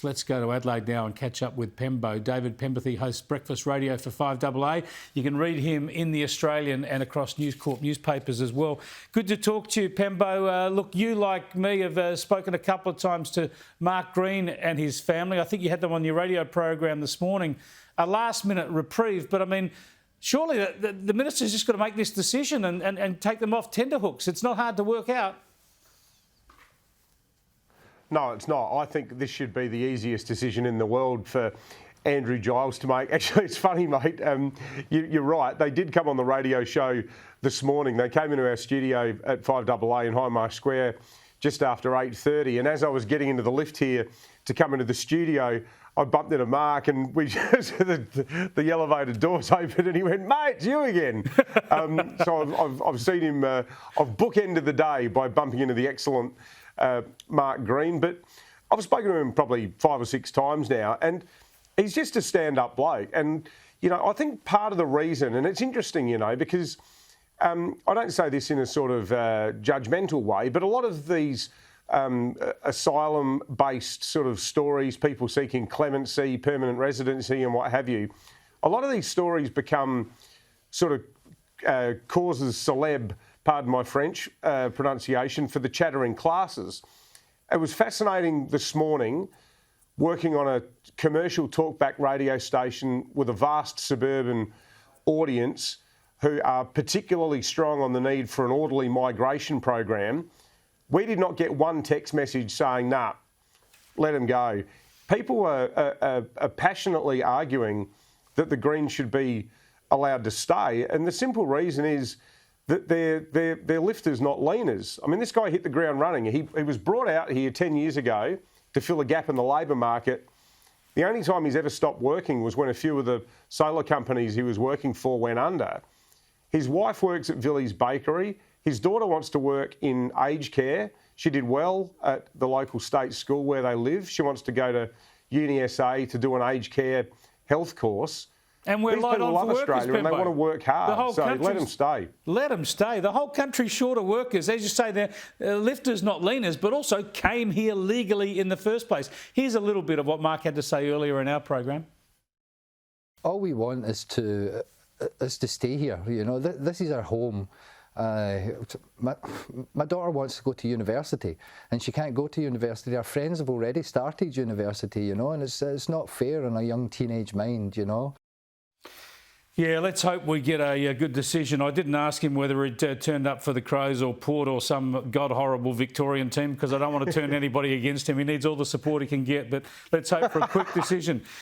Let's go to Adelaide now and catch up with Pembo. David Penberthy hosts Breakfast Radio for 5AA. You can read him in the Australian and across News Corp newspapers as well. Good to talk to you, Pembo. Look, you, like me, have spoken a couple of times to Mark Green and his family. I think you had them on your radio program this morning. A last-minute reprieve, but I mean, surely the minister's just got to make this decision and take them off tenterhooks. It's not hard to work out. No, it's not. I think this should be the easiest decision in the world for Andrew Giles to make. Actually, it's funny, mate. You're right. They did come on the radio show this morning. They came into our studio at 5AA in Highmarsh Square just after 8:30. And as I was getting into the lift here to come into the studio, I bumped into Mark and we just the elevator doors opened and he went, "Mate, it's you again." So I've seen him. I've bookended the day by bumping into the excellent Mark Green, but I've spoken to him probably 5 or 6 times now, and he's just a stand-up bloke. And, you know, I think part of the reason, and it's interesting, you know, because I don't say this in a sort of judgmental way, but a lot of these asylum-based sort of stories, people seeking clemency, permanent residency and what have you, a lot of these stories become sort of causes celeb, pardon my French pronunciation, for the chattering classes. It was fascinating this morning working on a commercial talkback radio station with a vast suburban audience who are particularly strong on the need for an orderly migration program. We did not get one text message saying, "Nah, let them go." People are passionately arguing that the Greens should be allowed to stay, and the simple reason is that they're lifters, not leaners. I mean, this guy hit the ground running. He was brought out here 10 years ago to fill a gap in the labour market. The only time he's ever stopped working was when a few of the solar companies he was working for went under. His wife works at Villiers Bakery. His daughter wants to work in aged care. She did well at the local state school where they live. She wants to go to UniSA to do an aged care health course. And we're light on for workers, Australia, and they want to work hard, so let them stay. Let them stay. The whole country's short of workers. As you say, they're lifters, not leaners, but also came here legally in the first place. Here's a little bit of what Mark had to say earlier in our program. All we want is to stay here. You know, this is our home. My daughter wants to go to university and she can't go to university. Our friends have already started university, you know, and it's not fair on a young teenage mind, you know. Yeah, let's hope we get a good decision. I didn't ask him whether he'd turned up for the Crows or Port or some god-horrible Victorian team because I don't want to turn anybody against him. He needs all the support he can get, but let's hope for a quick decision.